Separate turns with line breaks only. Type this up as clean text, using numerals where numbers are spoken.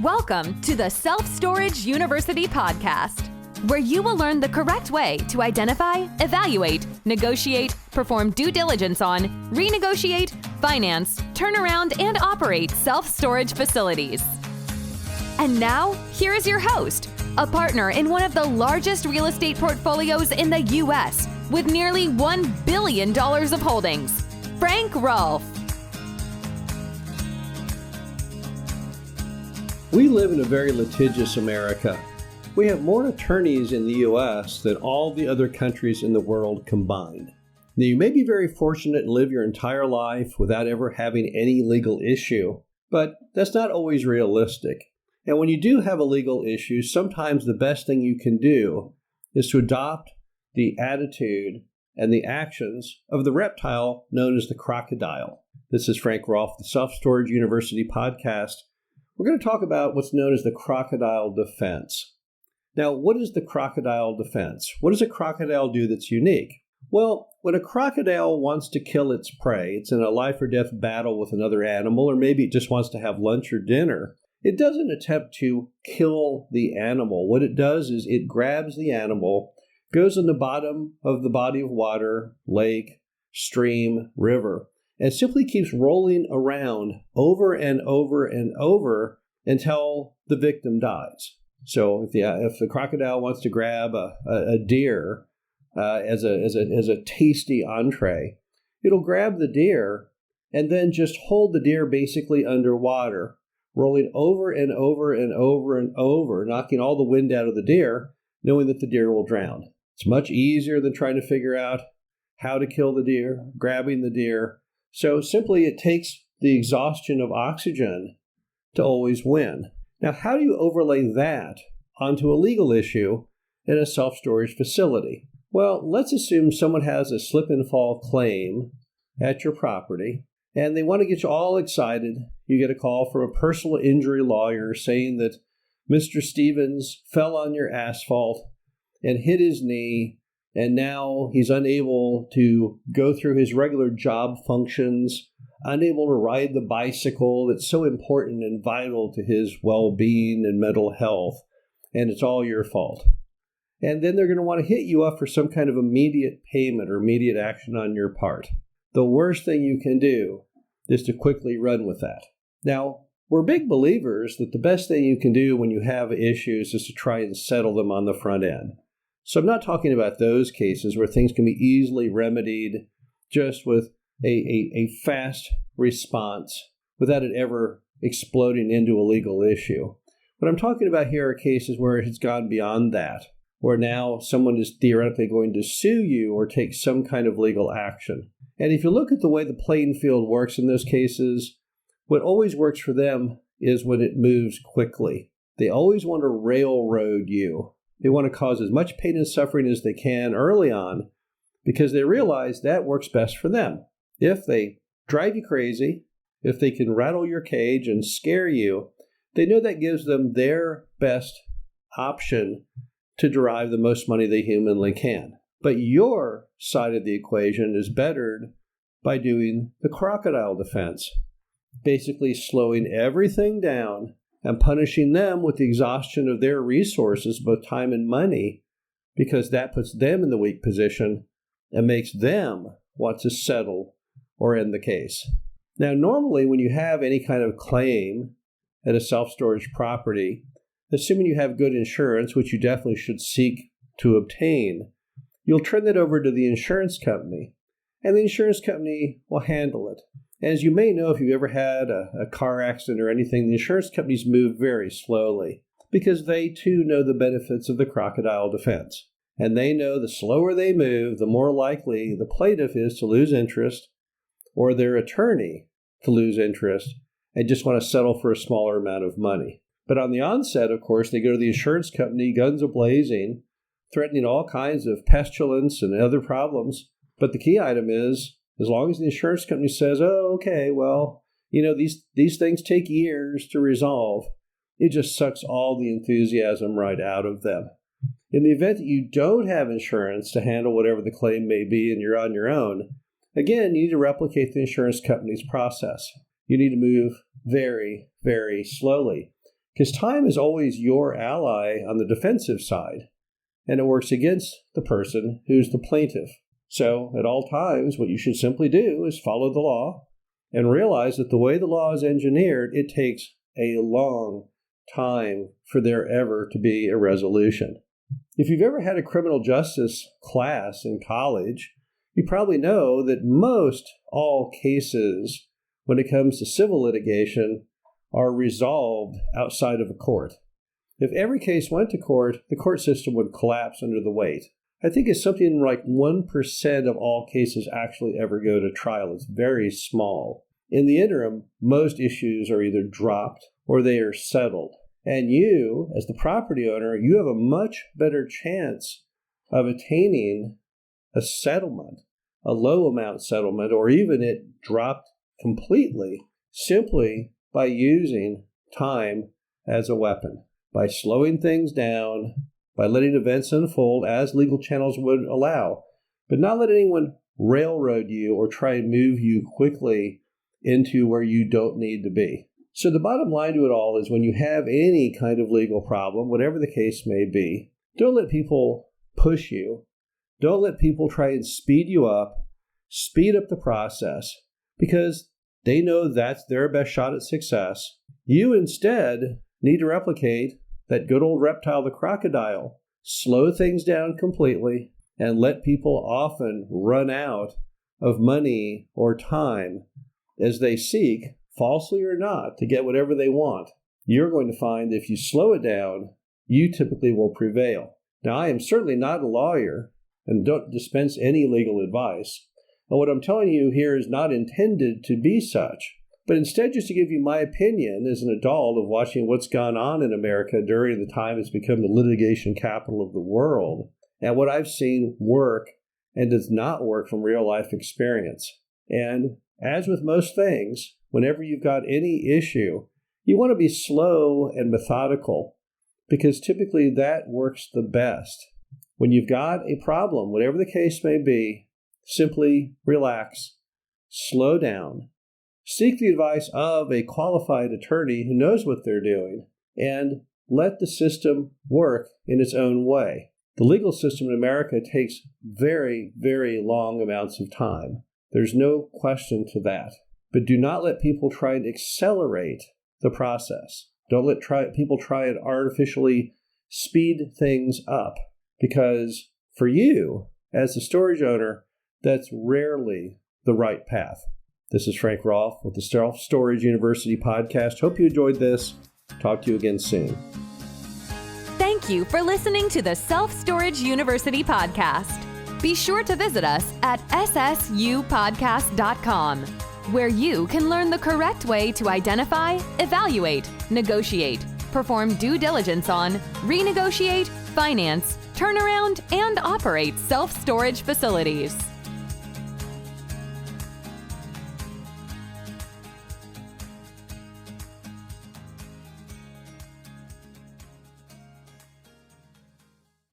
Welcome to the Self-Storage University podcast, where you will learn the correct way to identify, evaluate, negotiate, perform due diligence on, renegotiate, finance, turn around, and operate self-storage facilities. And now, here is your host, a partner in one of the largest real estate portfolios in the U.S. with nearly $1 billion of holdings, Frank Rolfe.
We live in a very litigious America. We have more attorneys in the U.S. than all the other countries in the world combined. Now, you may be very fortunate and live your entire life without ever having any legal issue, but that's not always realistic. And when you do have a legal issue, sometimes the best thing you can do is to adopt the attitude and the actions of the reptile known as the crocodile. This is Frank Rolfe, the Self-Storage University podcast. We're going to talk about what's known as the Crocodile Defense. Now, what is the Crocodile Defense? What does a crocodile do that's unique? Well, when a crocodile wants to kill its prey, it's in a life or death battle with another animal, or maybe it just wants to have lunch or dinner, it doesn't attempt to kill the animal. What it does is it grabs the animal, goes in the bottom of the body of water, lake, stream, river, and simply keeps rolling around over and over and over until the victim dies. So if the crocodile wants to grab a deer as a tasty entree, it'll grab the deer and then just hold the deer basically underwater, rolling over and over and over and over, knocking all the wind out of the deer, knowing that the deer will drown. It's much easier than trying to figure out how to kill the deer, grabbing the deer. So simply it takes the exhaustion of oxygen to always win. Now, how do you overlay that onto a legal issue in a self-storage facility? Well, let's assume someone has a slip and fall claim at your property, and they want to get you all excited. You get a call from a personal injury lawyer saying that Mr. Stevens fell on your asphalt and hit his knee, and now he's unable to go through his regular job functions, unable to ride the bicycle that's so important and vital to his well-being and mental health, and it's all your fault. And then they're going to want to hit you up for some kind of immediate payment or immediate action on your part. The worst thing you can do is to quickly run with that. Now, we're big believers that the best thing you can do when you have issues is to try and settle them on the front end. So I'm not talking about those cases where things can be easily remedied just with a fast response without it ever exploding into a legal issue. What I'm talking about here are cases where it's gone beyond that, where now someone is theoretically going to sue you or take some kind of legal action. And if you look at the way the playing field works in those cases, what always works for them is when it moves quickly. They always want to railroad you. They want to cause as much pain and suffering as they can early on because they realize that works best for them. If they drive you crazy, if they can rattle your cage and scare you, they know that gives them their best option to derive the most money they humanly can. But your side of the equation is bettered by doing the crocodile defense, basically slowing everything down and punishing them with the exhaustion of their resources, both time and money, because that puts them in the weak position and makes them want to settle or end the case. Now, normally when you have any kind of claim at a self-storage property, assuming you have good insurance, which you definitely should seek to obtain, you'll turn that over to the insurance company, and the insurance company will handle it. As you may know, if you've ever had a car accident or anything, the insurance companies move very slowly because they too know the benefits of the crocodile defense. And they know the slower they move, the more likely the plaintiff is to lose interest or their attorney to lose interest and just want to settle for a smaller amount of money. But on the onset, of course, they go to the insurance company, guns a-blazing, threatening all kinds of pestilence and other problems. But the key item is, as long as the insurance company says, oh, okay, well, these things take years to resolve, it just sucks all the enthusiasm right out of them. In the event that you don't have insurance to handle whatever the claim may be and you're on your own, again, you need to replicate the insurance company's process. You need to move very, very slowly. Because time is always your ally on the defensive side, and it works against the person who's the plaintiff. So at all times, what you should simply do is follow the law and realize that the way the law is engineered, it takes a long time for there ever to be a resolution. If you've ever had a criminal justice class in college, you probably know that most all cases, when it comes to civil litigation, are resolved outside of a court. If every case went to court, the court system would collapse under the weight. I think it's something like 1% of all cases actually ever go to trial. It's very small. In the interim, most issues are either dropped or they are settled. And you, as the property owner, you have a much better chance of attaining a settlement, a low amount settlement, or even it dropped completely, simply by using time as a weapon, by slowing things down, by letting events unfold as legal channels would allow, but not let anyone railroad you or try and move you quickly into where you don't need to be. So the bottom line to it all is when you have any kind of legal problem, whatever the case may be, don't let people push you. Don't let people try and speed you up, speed up the process, because they know that's their best shot at success. You instead need to replicate that good old reptile, the crocodile. Slow things down completely and let people often run out of money or time as they seek, falsely or not, to get whatever they want. You're going to find if you slow it down, you typically will prevail. Now, I am certainly not a lawyer and don't dispense any legal advice. And what I'm telling you here is not intended to be such, but instead just to give you my opinion as an adult of watching what's gone on in America during the time it's become the litigation capital of the world, and what I've seen work and does not work from real life experience. And as with most things, whenever you've got any issue, you want to be slow and methodical, because typically that works the best. When you've got a problem, whatever the case may be, simply relax, slow down, seek the advice of a qualified attorney who knows what they're doing, and let the system work in its own way. The legal system in America takes very, very long amounts of time. There's no question to that. But do not let people try and accelerate the process. Don't let people try and artificially speed things up, because for you, as a storage owner, that's rarely the right path. This is Frank Rolfe with the Self Storage University podcast. Hope you enjoyed this. Talk to you again soon.
Thank you for listening to the Self Storage University podcast. Be sure to visit us at ssupodcast.com, where you can learn the correct way to identify, evaluate, negotiate, perform due diligence on, renegotiate, finance, turnaround, and operate self-storage facilities.